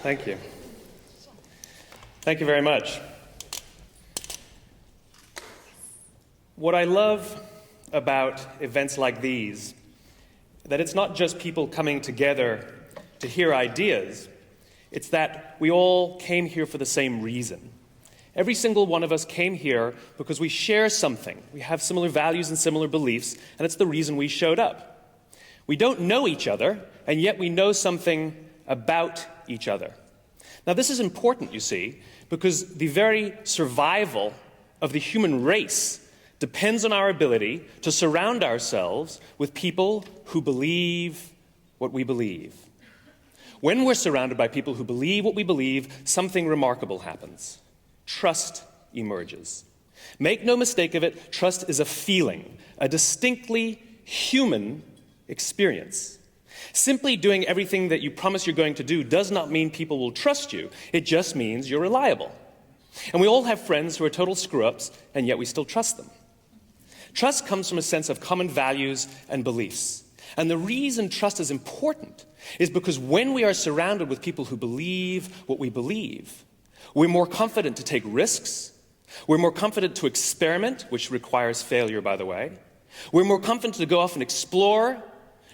Thank you. Thank you very much. What I love about events like these, that it's not just people coming together to hear ideas, it's that we all came here for the same reason. Every single one of us came here because we share something. We have similar values and similar beliefs, and it's the reason we showed up. We don't know each other, and yet we know something about each other. Now, this is important, you see, because the very survival of the human race depends on our ability to surround ourselves with people who believe what we believe. When we're surrounded by people who believe what we believe, something remarkable happens. Trust emerges. Make no mistake of it, trust is a feeling, a distinctly human experience. Simply doing everything that you promise you're going to do does not mean people will trust you. It just means you're reliable. And we all have friends who are total screw-ups, and yet we still trust them. Trust comes from a sense of common values and beliefs. And the reason trust is important is because when we are surrounded with people who believe what we believe, we're more confident to take risks. We're more confident to experiment, which requires failure, by the way. We're more confident to go off and explore,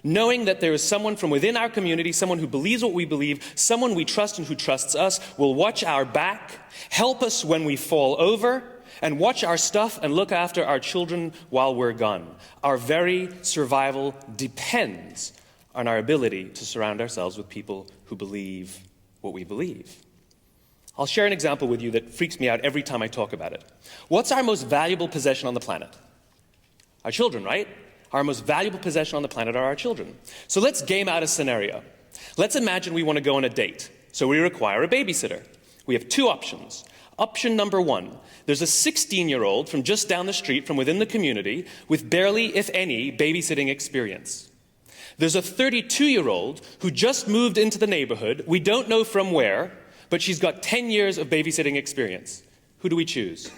knowing that there is someone from within our community, someone who believes what we believe, someone we trust and who trusts us, will watch our back, help us when we fall over, and watch our stuff and look after our children while we're gone. Our very survival depends on our ability to surround ourselves with people who believe what we believe. I'll share an example with you that freaks me out every time I talk about it. What's our most valuable possession on the planet? Our children, right? Our most valuable possession on the planet are our children. So let's game out a scenario. Let's imagine we want to go on a date, so we require a babysitter. We have two options. Option number one, there's a 16-year-old from just down the street from within the community with barely, if any, babysitting experience. There's a 32-year-old who just moved into the neighborhood, we don't know from where, but she's got 10 years of babysitting experience. Who do we choose?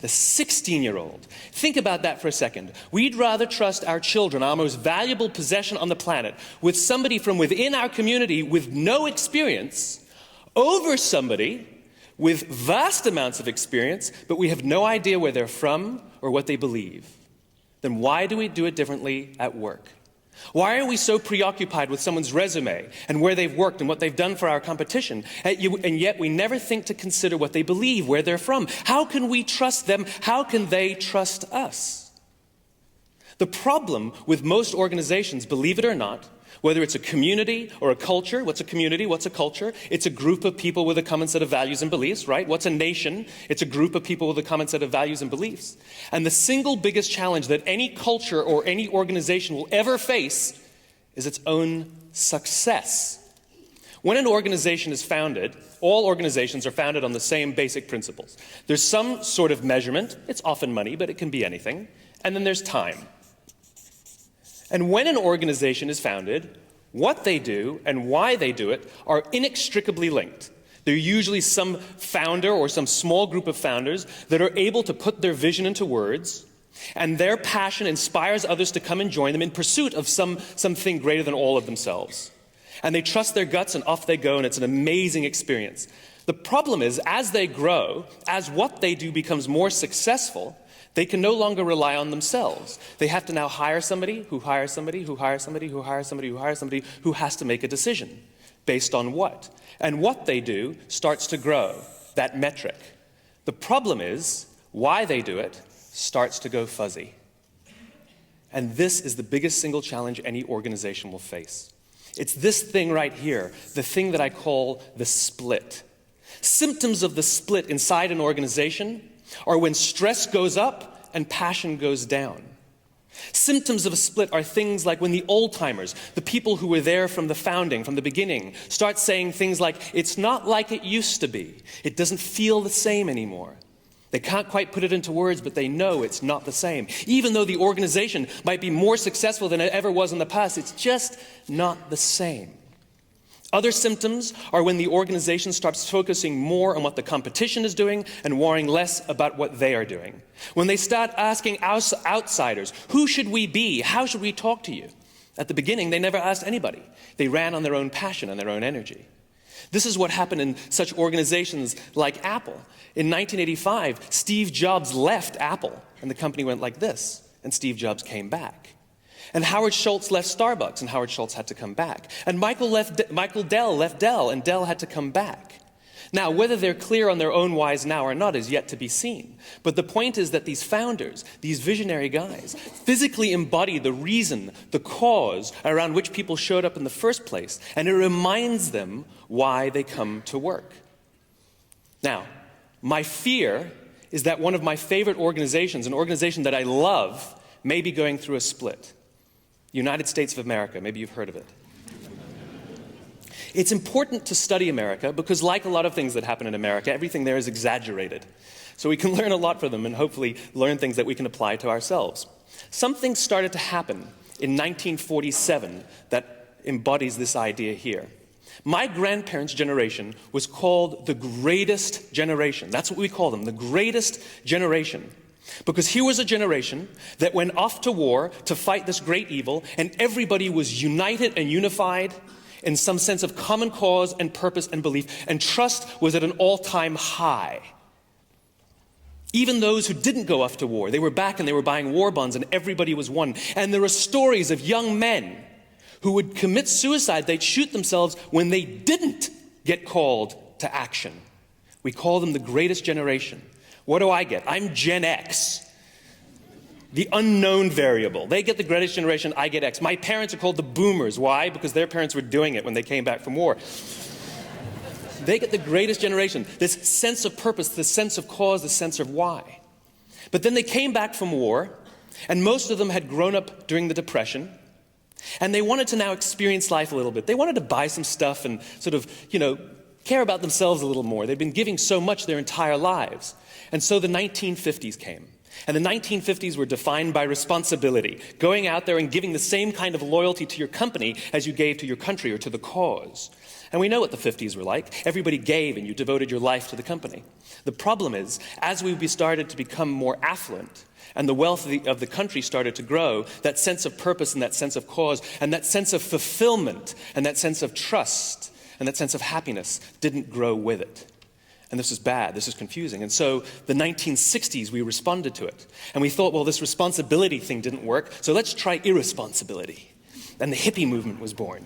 The 16-year-old. Think about that for a second. We'd rather trust our children, our most valuable possession on the planet, with somebody from within our community with no experience, over somebody with vast amounts of experience, but we have no idea where they're from or what they believe. Then why do we do it differently at work? Why are we so preoccupied with someone's resume and where they've worked and what they've done for our competition, and yet we never think to consider what they believe, where they're from? How can we trust them? How can they trust us? The problem with most organizations, believe it or not, whether it's a community or a culture, what's a community, what's a culture? It's a group of people with a common set of values and beliefs, right? What's a nation? It's a group of people with a common set of values and beliefs. And the single biggest challenge that any culture or any organization will ever face is its own success. When an organization is founded, all organizations are founded on the same basic principles. There's some sort of measurement. It's often money, but it can be anything. And then there's time. And when an organization is founded, what they do and why they do it are inextricably linked. There's usually some founder or some small group of founders that are able to put their vision into words, and their passion inspires others to come and join them in pursuit of something greater than all of themselves. And they trust their guts and off they go, and it's an amazing experience. The problem is, as they grow, as what they do becomes more successful, they can no longer rely on themselves. They have to now hire somebody who hires somebody who hires somebody who hires somebody who hires somebody who has to make a decision. Based on what? And what they do starts to grow, that metric. The problem is, why they do it starts to go fuzzy. And this is the biggest single challenge any organization will face. It's this thing right here, the thing that I call the split. Symptoms of the split inside an organization are when stress goes up and passion goes down. Symptoms of a split are things like when the old-timers, the people who were there from the founding, from the beginning, start saying things like, it's not like it used to be. It doesn't feel the same anymore. They can't quite put it into words, but they know it's not the same. Even though the organization might be more successful than it ever was in the past, it's just not the same. Other symptoms are when the organization starts focusing more on what the competition is doing and worrying less about what they are doing. When they start asking outsiders, who should we be? How should we talk to you? At the beginning, they never asked anybody. They ran on their own passion and their own energy. This is what happened in such organizations like Apple. In 1985, Steve Jobs left Apple, and the company went like this, and Steve Jobs came back. And Howard Schultz left Starbucks, and Howard Schultz had to come back. And Michael Dell left Dell, and Dell had to come back. Now, whether they're clear on their own whys now or not is yet to be seen. But the point is that these founders, these visionary guys, physically embody the reason, the cause around which people showed up in the first place, and it reminds them why they come to work. Now, my fear is that one of my favorite organizations, an organization that I love, may be going through a split. United States of America, maybe you've heard of it. It's important to study America because, like a lot of things that happen in America, everything there is exaggerated. So we can learn a lot from them and hopefully learn things that we can apply to ourselves. Something started to happen in 1947 that embodies this idea here. My grandparents' generation was called the greatest generation. That's what we call them, the greatest generation. Because here was a generation that went off to war to fight this great evil, and everybody was united and unified in some sense of common cause and purpose and belief, and trust was at an all-time high. Even those who didn't go off to war, they were back and they were buying war bonds, and everybody was one. And there are stories of young men who would commit suicide. They'd shoot themselves when they didn't get called to action. We call them the greatest generation. What do I get? I'm Gen X. The unknown variable. They get the greatest generation, I get X. My parents are called the boomers. Why? Because their parents were doing it when they came back from war. They get the greatest generation. This sense of purpose, this sense of cause, this sense of why. But then they came back from war, and most of them had grown up during the Depression, and they wanted to now experience life a little bit. They wanted to buy some stuff and sort of, care about themselves a little more. They'd been giving so much their entire lives. And so the 1950s came. And the 1950s were defined by responsibility, going out there and giving the same kind of loyalty to your company as you gave to your country or to the cause. And we know what the 50s were like. Everybody gave and you devoted your life to the company. The problem is, as we started to become more affluent and the wealth of the country started to grow, that sense of purpose and that sense of cause and that sense of fulfillment and that sense of trust and that sense of happiness didn't grow with it. And this is bad, this is confusing. And so the 1960s, we responded to it. And we thought, well, this responsibility thing didn't work, so let's try irresponsibility. And the hippie movement was born,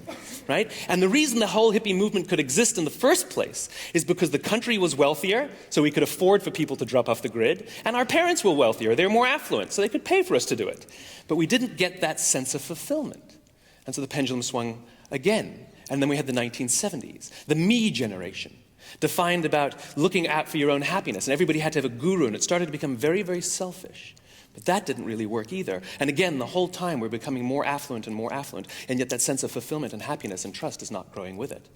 right? And the reason the whole hippie movement could exist in the first place is because the country was wealthier, so we could afford for people to drop off the grid, and our parents were wealthier, they were more affluent, so they could pay for us to do it. But we didn't get that sense of fulfillment. And so the pendulum swung again. And then we had the 1970s, the me generation, defined about looking out for your own happiness. And everybody had to have a guru, and it started to become very, very selfish. But that didn't really work either. And again, the whole time we're becoming more affluent, and yet that sense of fulfillment and happiness and trust is not growing with it.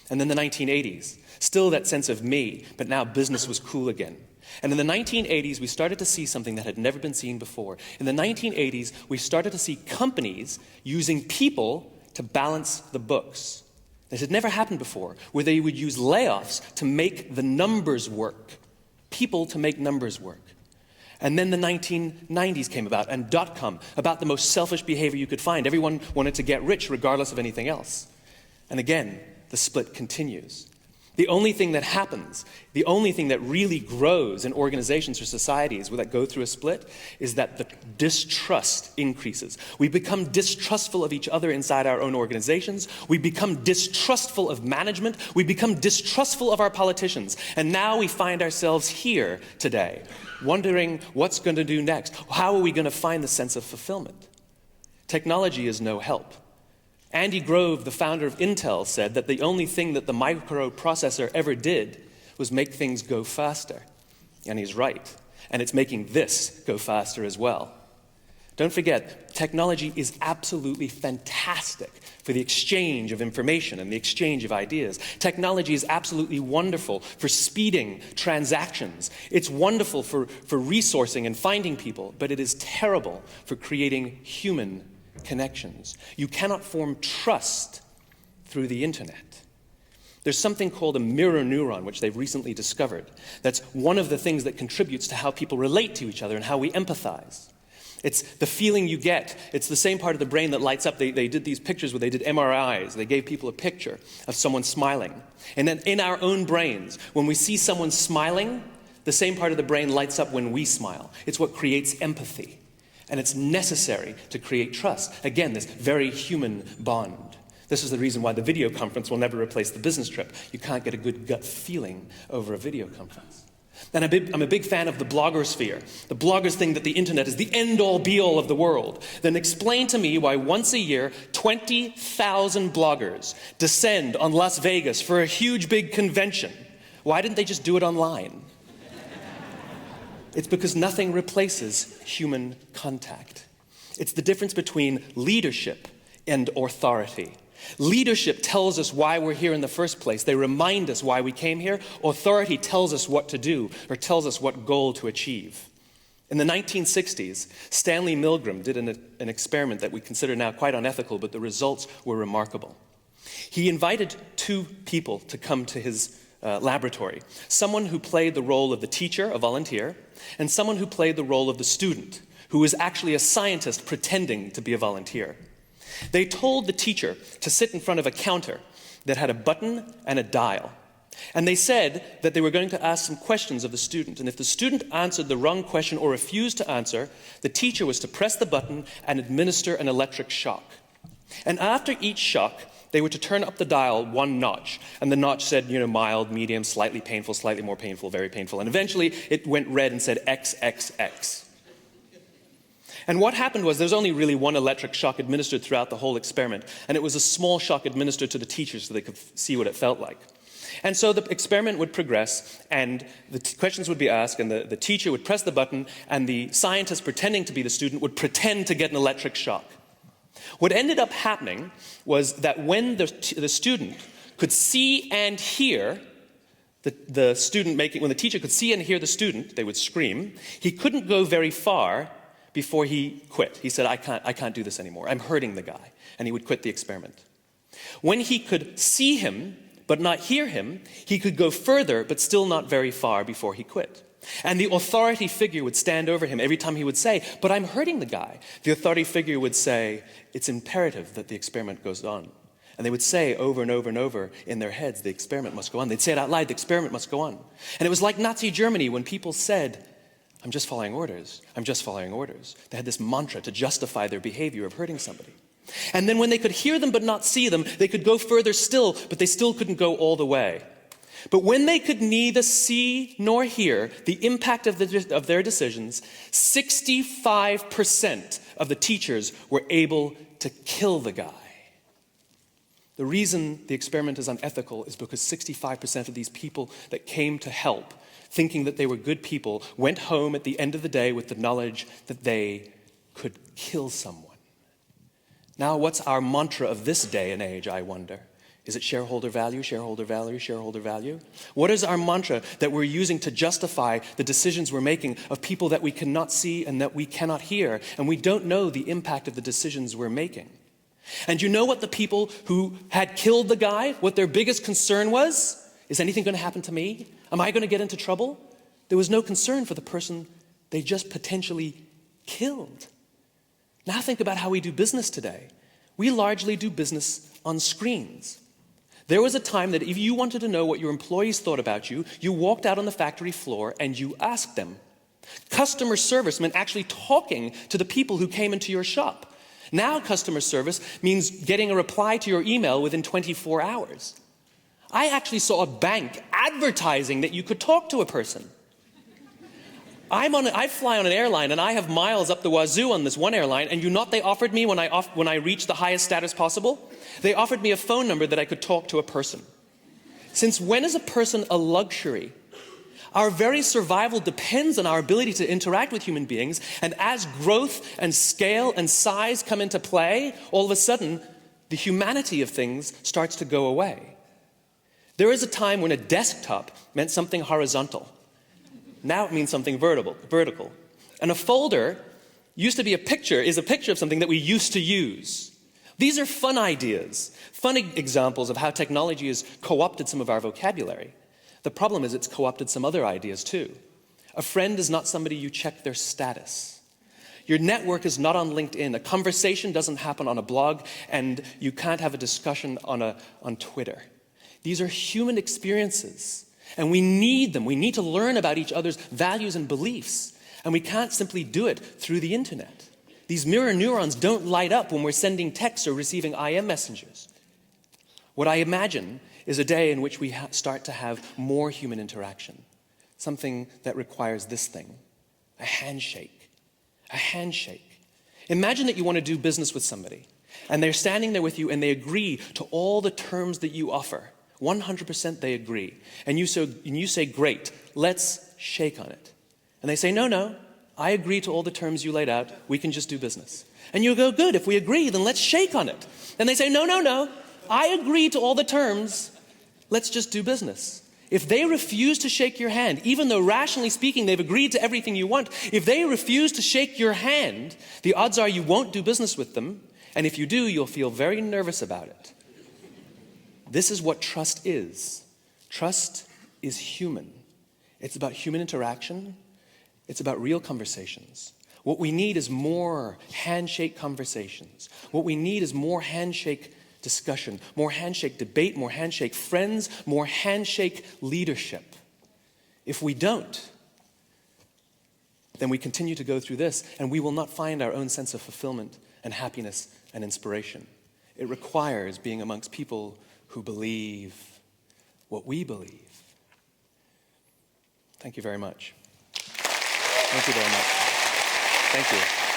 And then the 1980s, still that sense of me, but now business was cool again. And in the 1980s, we started to see something that had never been seen before. In the 1980s, we started to see companies using people to balance the books. This had never happened before, where they would use layoffs to make the numbers work. People to make numbers work. And then the 1990s came about, and .com, about the most selfish behavior you could find. Everyone wanted to get rich regardless of anything else. And again, the split continues. The only thing that happens, the only thing that really grows in organizations or societies that go through a split is that the distrust increases. We become distrustful of each other inside our own organizations. We become distrustful of management. We become distrustful of our politicians. And now we find ourselves here today, wondering what's going to do next. How are we going to find the sense of fulfillment? Technology is no help. Andy Grove, the founder of Intel, said that the only thing that the microprocessor ever did was make things go faster. And he's right. And it's making this go faster as well. Don't forget, technology is absolutely fantastic for the exchange of information and the exchange of ideas. Technology is absolutely wonderful for speeding transactions. It's wonderful for resourcing and finding people, but it is terrible for creating human connections. You cannot form trust through the internet. There's something called a mirror neuron, which they've recently discovered. That's one of the things that contributes to how people relate to each other and how we empathize. It's the feeling you get. It's the same part of the brain that lights up. They did these pictures where they did MRIs. They gave people a picture of someone smiling. And then in our own brains, when we see someone smiling, the same part of the brain lights up when we smile. It's what creates empathy. And it's necessary to create trust. Again, this very human bond. This is the reason why the video conference will never replace the business trip. You can't get a good gut feeling over a video conference. And I'm a big fan of the blogosphere. The bloggers think that the internet is the end-all, be-all of the world. Then explain to me why once a year, 20,000 bloggers descend on Las Vegas for a huge, big convention. Why didn't they just do it online? It's because nothing replaces human contact. It's the difference between leadership and authority. Leadership tells us why we're here in the first place. They remind us why we came here. Authority tells us what to do or tells us what goal to achieve. In the 1960s, Stanley Milgram did an experiment that we consider now quite unethical, but the results were remarkable. He invited two people to come to his laboratory. Someone who played the role of the teacher, a volunteer, and someone who played the role of the student, who was actually a scientist pretending to be a volunteer. They told the teacher to sit in front of a counter that had a button and a dial. And they said that they were going to ask some questions of the student. And if the student answered the wrong question or refused to answer, the teacher was to press the button and administer an electric shock. And after each shock, they were to turn up the dial one notch. And the notch said, mild, medium, slightly painful, slightly more painful, very painful. And eventually it went red and said XXX. And what happened was there was only really one electric shock administered throughout the whole experiment. And it was a small shock administered to the teachers so they could see what it felt like. And so the experiment would progress, and the questions would be asked, and the teacher would press the button, and the scientist pretending to be the student would pretend to get an electric shock. What ended up happening was that when the student could see and hear the student when the teacher could see and hear the student, they would scream. He couldn't go very far before he quit. He said, I can't do this anymore. I'm hurting the guy. And he would quit the experiment. When he could see him but not hear him, he could go further but still not very far before he quit. And the authority figure would stand over him every time he would say, but I'm hurting the guy. The authority figure would say, it's imperative that the experiment goes on. And they would say over and over and over in their heads, the experiment must go on. They'd say it out loud, the experiment must go on. And it was like Nazi Germany when people said, I'm just following orders. I'm just following orders. They had this mantra to justify their behavior of hurting somebody. And then when they could hear them but not see them, they could go further still, but they still couldn't go all the way. But when they could neither see nor hear the impact of their decisions, 65% of the teachers were able to kill the guy. The reason the experiment is unethical is because 65% of these people that came to help, thinking that they were good people, went home at the end of the day with the knowledge that they could kill someone. Now, what's our mantra of this day and age, I wonder? Is it shareholder value, shareholder value, shareholder value? What is our mantra that we're using to justify the decisions we're making of people that we cannot see and that we cannot hear, and we don't know the impact of the decisions we're making? And you know what the people who had killed the guy, what their biggest concern was? Is anything going to happen to me? Am I going to get into trouble? There was no concern for the person they just potentially killed. Now think about how we do business today. We largely do business on screens. There was a time that if you wanted to know what your employees thought about you, you walked out on the factory floor and you asked them. Customer service meant actually talking to the people who came into your shop. Now customer service means getting a reply to your email within 24 hours. I actually saw a bank advertising that you could talk to a person. I fly on an airline and I have miles up the wazoo on this one airline, and you know what they offered me when I reached the highest status possible? They offered me a phone number that I could talk to a person. Since when is a person a luxury? Our very survival depends on our ability to interact with human beings, and as growth and scale and size come into play, all of a sudden, the humanity of things starts to go away. There is a time when a desktop meant something horizontal. Now it means something vertical. And a folder is a picture of something that we used to use. These are fun ideas, fun examples of how technology has co-opted some of our vocabulary. The problem is it's co-opted some other ideas too. A friend is not somebody you check their status. Your network is not on LinkedIn. A conversation doesn't happen on a blog, and you can't have a discussion on Twitter. These are human experiences, and we need them. We need to learn about each other's values and beliefs, and we can't simply do it through the internet. These mirror neurons don't light up when we're sending texts or receiving IM messengers. What I imagine is a day in which we start to have more human interaction, something that requires this thing, a handshake. A handshake. Imagine that you want to do business with somebody, and they're standing there with you, and they agree to all the terms that you offer. 100% they agree. And you say, great, let's shake on it. And they say, no, I agree to all the terms you laid out. We can just do business. And you go, good, if we agree, then let's shake on it. And they say, no, I agree to all the terms. Let's just do business. If they refuse to shake your hand, even though rationally speaking they've agreed to everything you want, if they refuse to shake your hand, the odds are you won't do business with them, and if you do, you'll feel very nervous about it. This is what trust is. Trust is human. It's about human interaction. It's about real conversations. What we need is more handshake conversations. What we need is more handshake discussion, more handshake debate, more handshake friends, more handshake leadership. If we don't, then we continue to go through this, and we will not find our own sense of fulfillment and happiness and inspiration. It requires being amongst people who believe what we believe. Thank you very much. Thank you very much. Thank you.